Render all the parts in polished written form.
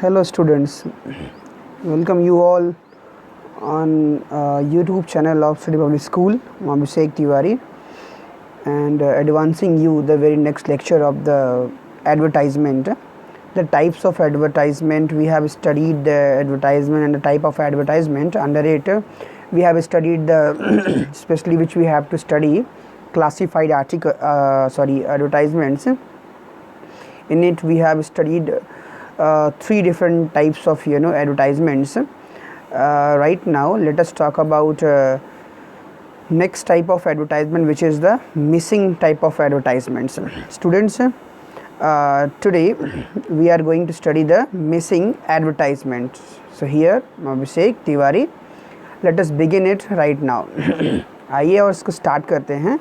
Hello students, welcome you all on YouTube channel of Study Public School. I'm Abhishek Tiwari and advancing you the very next lecture of the advertisement. The types of advertisement, we have studied the advertisement and the type of advertisement. Under it we have studied the especially which we have to study classified advertisements. In it we have studied three different types of advertisements. Right now let us talk about next type of advertisement, which is the missing type of advertisements. Students, today we are going to study the missing advertisements. So here Abhishek Tiwari, let us begin it right now. आइए और इसको start करते हैं.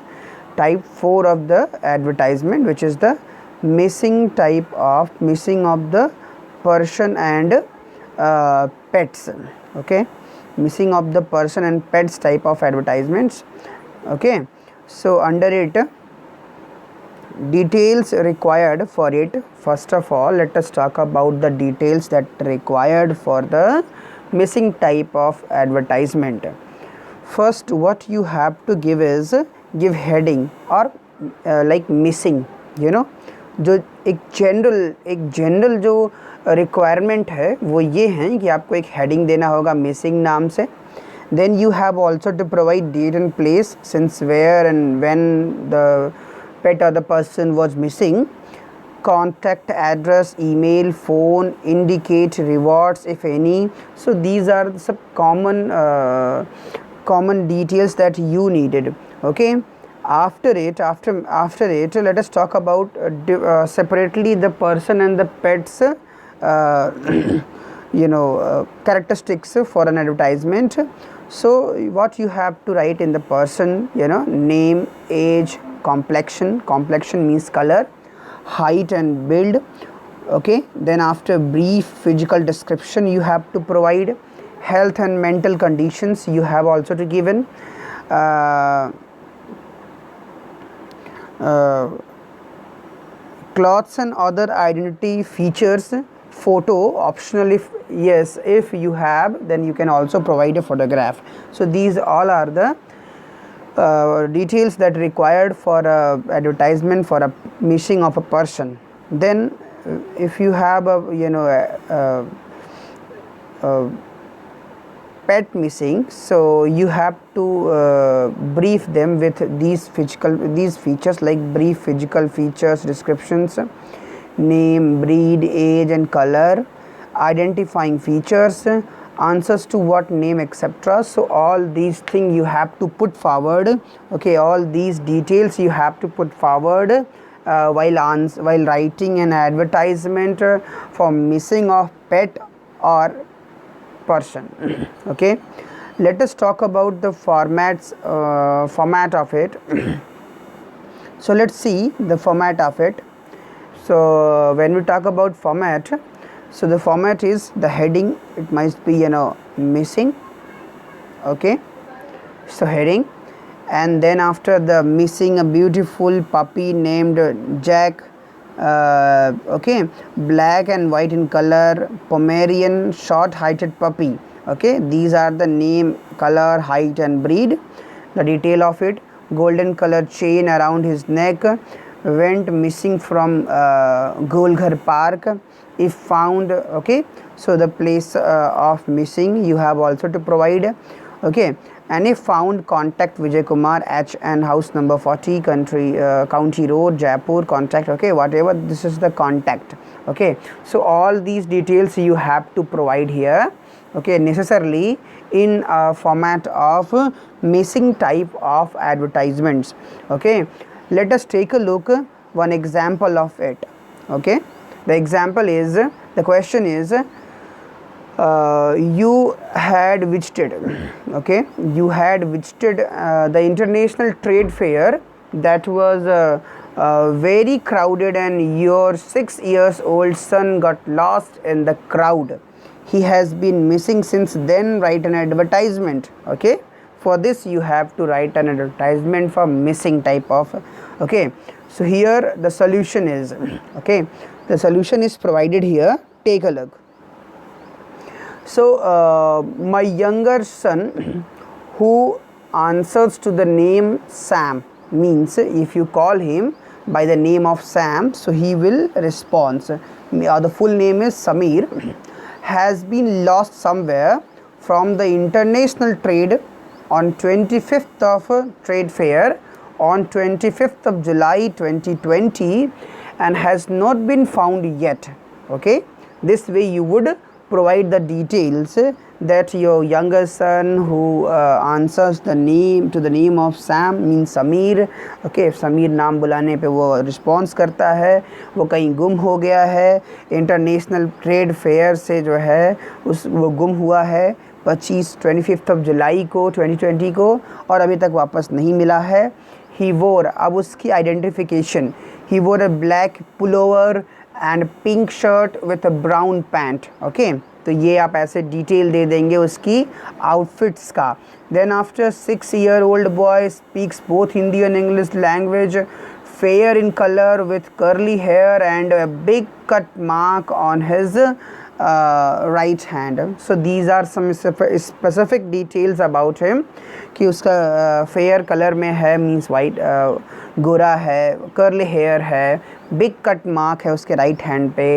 Type 4 of the advertisement, which is the missing of the person and pets. Okay, missing of the person and pets type of advertisements. Okay, so under it, details required for it. First of all, let us talk about the details that required for the missing type of advertisement. First, what you have to give is give heading or like missing, जो एक general जो requirement है वो ये है कि आपको एक हेडिंग देना होगा मिसिंग नाम से. Then you have also to provide date and place since where and when the pet or the person was missing, contact address, email, phone, indicate rewards if any. So these are some common details that you needed. Okay, after it let us talk about separately the person and the pets characteristics for an advertisement. So what you have to write in the person, name, age, complexion means color, height and build. Okay, then after brief physical description you have to provide. Health and mental conditions you have also to given. Clothes and other identity features. Photo optional, if you have, then you can also provide a photograph. So these all are the details that required for advertisement for a missing of a person. Then if you have a pet missing, so you have to brief them with these features, like brief physical features, descriptions, name, breed, age and color, identifying features, answers to what name, etc. So all these things you have to put forward. Okay, all these details you have to put forward while writing an advertisement for missing of pet or person. Okay, let us talk about the format of it. So let's see the format of it. So when we talk about format, so the format is the heading, it must be missing. Okay, so heading, and then after the missing a beautiful puppy named Jack. Okay, black and white in color, Pomeranian short heighted puppy. Okay, these are the name, color, height and breed. The detail of it: golden color chain around his neck, went missing from Golghar Park if found. Okay, so the place of missing you have also to provide. Okay, and if found, contact Vijay Kumar H and house number 40 County Road, Jaipur. Contact. Okay, whatever, this is the contact. Okay, so all these details you have to provide here. Okay, necessarily in a format of missing type of advertisements. Okay, let us take a look one example of it. Okay, the example is, the question is, you had visited, okay, you had visited the international trade fair that was very crowded, and your 6 years old son got lost in the crowd. He has been missing since then. Write an advertisement. Okay, for this you have to write an advertisement for missing type of. Okay, so here the solution is, okay, the solution is provided here. Take a look. So my younger son who answers to the name Sam, means if you call him by the name of Sam, so he will respond. The full name is Samir, has been lost somewhere from the international trade on 25th of trade fair on 25th of July 2020 and has not been found yet. Okay, this way you would provide the details that your younger son who answers the name to the name of Sam means Samir. Okay, Samir नाम बुलाने पे वो response करता है, वो कहीं गुम हो गया है, इंटरनेशनल ट्रेड फेयर से जो है वो गुम हुआ है 25 ऑफ जुलाई को 2020 को और अभी तक वापस नहीं मिला है. ही वोर, अब उसकी आइडेंटिफिकेशन, ही वोर अ black pullover and pink shirt with a brown pant. Okay, तो ये आप ऐसे डिटेल दे देंगे उसकी आउटफिट्स का. Then after 6-year-old boy speaks both Hindi and English language, fair in color with curly hair and a big cut mark on his right hand. So these are some specific details about him कि उसका fair color में है means white, गोरा है, curly hair है, big cut mark है उसके right hand पे.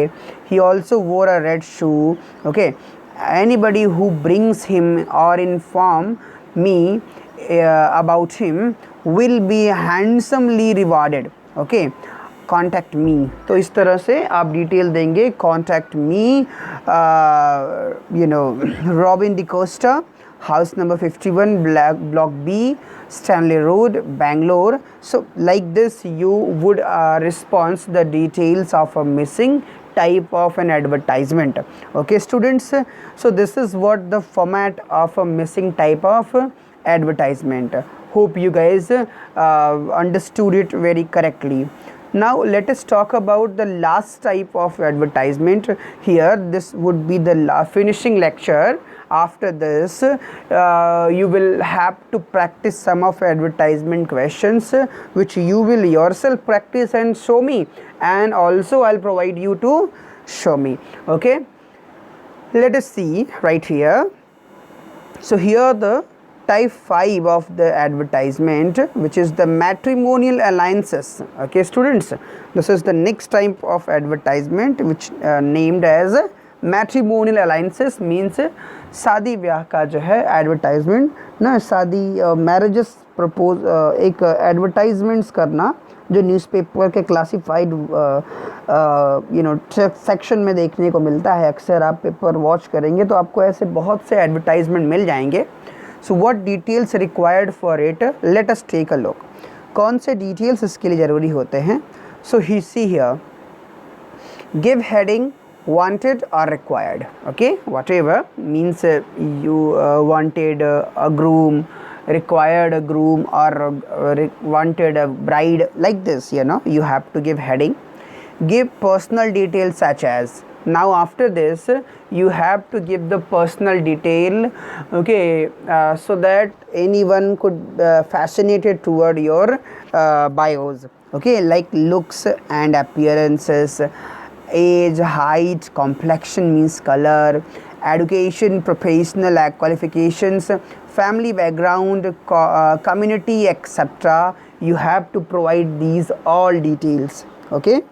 He also wore a red shoe. Okay, anybody who brings him or inform me about him will be handsomely rewarded. Okay, contact me. तो इस तरह से आप डिटेल देंगे. Contact me, you know, Robin D'Costa, house number 51, block B, Stanley road, Bangalore. So like this you would respond the details of a missing type of an advertisement. Okay students, so this is what the format of a missing type of advertisement. Hope you guys understood it very correctly. Now let us talk about the last type of advertisement here. This would be the finishing lecture. After this you will have to practice some of advertisement questions which you will yourself practice and show me, and also I'll provide you to show me. Okay, let us see right here. So here the type 5 of the advertisement, which is the matrimonial alliances. Okay students, this is the next type of advertisement which named as matrimonial alliances. Means शादी ब्याह का जो है advertisement ना, शादी marriages propose एक advertisements करना जो न्यूज़पेपर के क्लासिफाइड यू नो सेक्शन में देखने को मिलता है. अक्सर आप पेपर वॉच करेंगे तो आपको ऐसे बहुत से एडवर्टाइजमेंट मिल जाएंगे. So what details required for it, let us take a look. कौन से डिटेल्स इसके लिए ज़रूरी होते हैं. So he see here, give heading wanted or required. Okay, whatever means you wanted a groom, required a groom, or wanted a bride, like this, you know, you have to give heading. Give personal details such as, now after this you have to give the personal detail. Okay, so that anyone could fascinated toward your bios. Okay, like looks and appearances, age, height, complexion means color, education, professional qualifications, family background, community, etc. You have to provide these all details. Okay,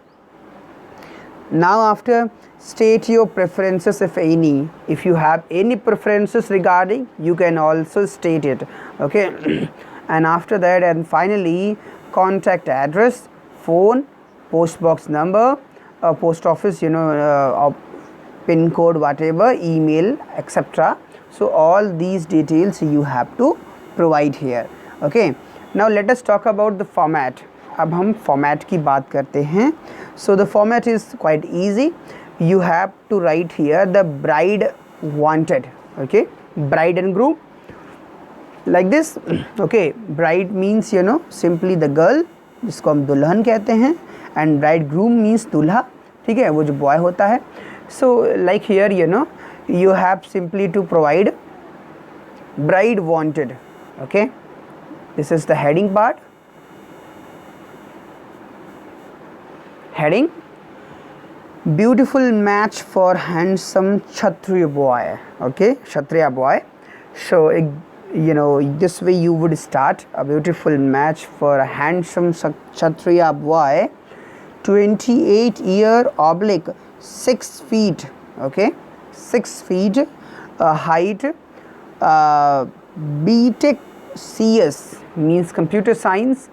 now after, state your preferences if any. If you have any preferences regarding, you can also state it. Okay and after that, and finally, contact address, phone, post box number, post office, you know, pin code, whatever, email, etc. So all these details you have to provide here. Okay, now let us talk about the format. अब हम format की बात करते हैं. So the format is quite easy. You have to write here the bride wanted. Okay, bride and groom, like this. Okay, bride means, you know, simply the girl, जिसको हम दुल्हन कहते हैं, and bride groom means दूल्हा. ठीक है, वो जो बॉय होता है. So like here, you know, you have simply to provide bride wanted. Okay, this is the heading part. Heading, beautiful match for handsome Kshatriya boy. Okay, Kshatriya boy. So you know, this way you would start: a beautiful match for a handsome Kshatriya boy, 28-year oblique 6 feet. Okay, 6 feet height, BTech CS means computer science,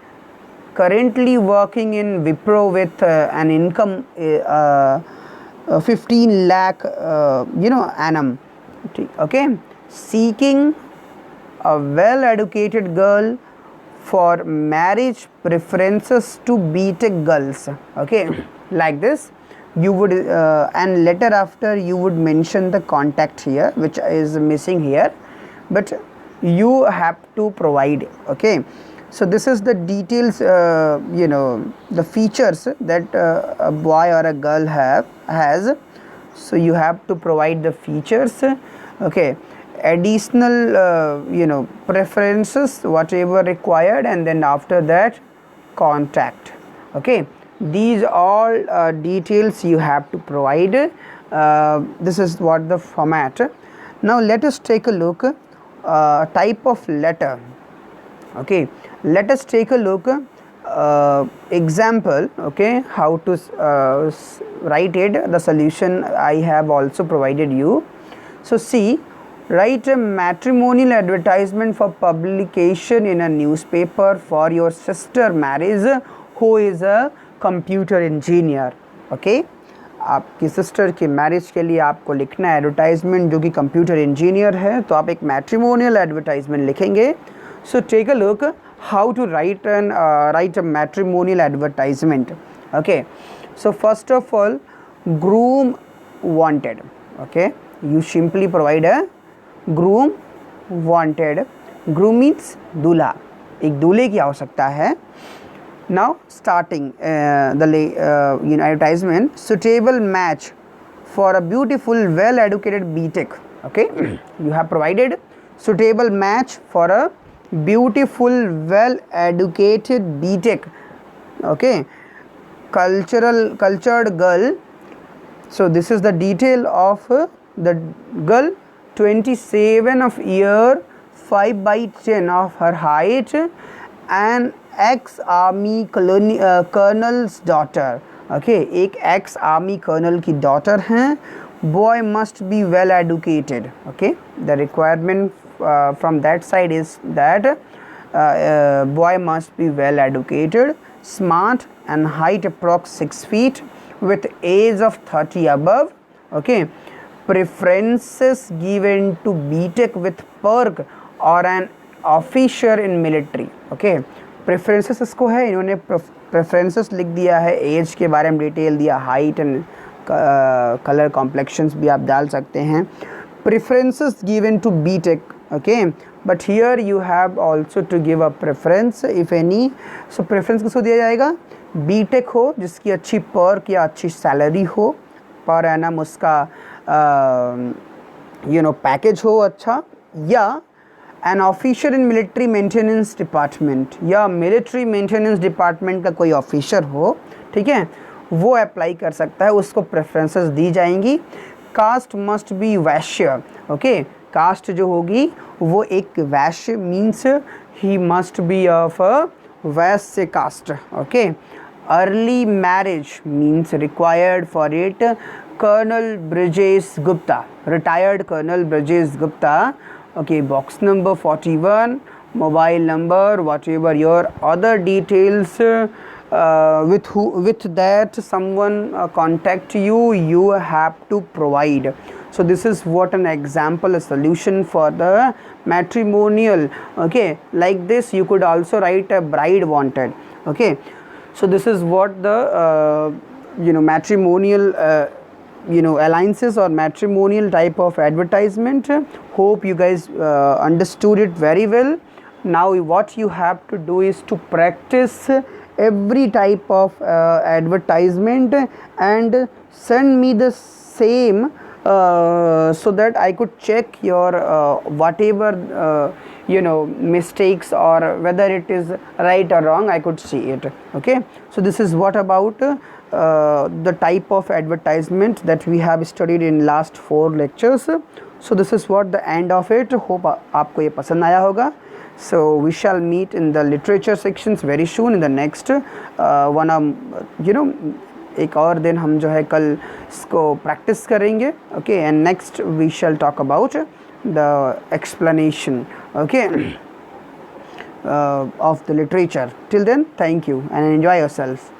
currently working in Wipro with an income 15 lakh annum. Okay, seeking a well educated girl for marriage, preferences to BTech girls. Okay, like this you would and letter after you would mention the contact here, which is missing here, but you have to provide. Okay, so this is the details, the features that a boy or a girl has. So you have to provide the features. Okay, additional preferences whatever required, and then after that contact. Okay, these all details you have to provide. This is what the format. Now let us take a look type of letter. Okay, let us take a look example. Okay, how to write it. The solution I have also provided you. So see, write a matrimonial advertisement for publication in a newspaper for your sister marriage who is a computer engineer. Okay, आपकी sister की marriage के लिए आपको लिखना है advertisement जो कि computer engineer है, तो आप एक मैट्रिमोनियल एडवर्टाइजमेंट लिखेंगे. So take a look how to write a matrimonial advertisement. Okay, so first of all groom wanted. Okay, you simply provide a groom wanted. Groom means दूल्हा, एक दूल्हे की आवश्यकता है. Now starting the advertisement: suitable match for a beautiful well educated BTech. Okay, you have provided suitable match for a beautiful well educated BTech. Okay, cultured girl. So this is the detail of the girl: 27 of year, 5/10 of her height, and ex army colonel's daughter. Okay, एक ex army colonel की daughter हैं. Boy must be well educated. Okay, the requirement from that side is that boy must be well educated, smart, and height approx 6 feet, with age of 30 above. Okay, preferences given to BTech with perk or an officer in military. Okay, preferences इसको है, इन्होंने preferences लिख दिया है, as के बारे में detail दिया, हाइट एंड कलर कॉम्प्लेक्शंस भी आप डाल सकते हैं. Preferences given to BTech. Okay, but here you have also to give a preference if any. So preference किसको दिया जाएगा? बीटेक हो जिसकी अच्छी पर्क या अच्छी सैलरी हो, पर एनम उसका पैकेज हो अच्छा, या an officer in military maintenance department, या मिलिट्री मेंटेनेंस डिपार्टमेंट का कोई ऑफिसर हो. ठीक है, वो अप्लाई कर सकता है, उसको प्रेफरेंसेस दी जाएंगी. Caste must be Vaishya. Okay, caste जो होगी वो एक Vaishya, means he must be of a Vaishya caste. Okay, early marriage means required for it colonel Brijesh Gupta, retired colonel Brijesh Gupta. Okay, box number 41, mobile number, whatever your other details, with that someone contact you, you have to provide. So this is what an example, a solution for the matrimonial. Okay, like this you could also write a bride wanted. Okay, so this is what the matrimonial alliances or matrimonial type of advertisement. Hope you guys understood it very well. Now what you have to do is to practice every type of advertisement and send me the same so that I could check your whatever mistakes or whether it is right or wrong, I could see it. Okay, so this is what about the type of advertisement that we have studied in last 4 lectures. So this is what the end of it. Hope आपको ये पसंद आया होगा. So we shall meet in the literature sections very soon in the next one एक और दिन हम जो है कल इसको प्रैक्टिस करेंगे. Okay, and next we shall talk about the explanation, okay, of the literature. Till then, thank you and enjoy yourself.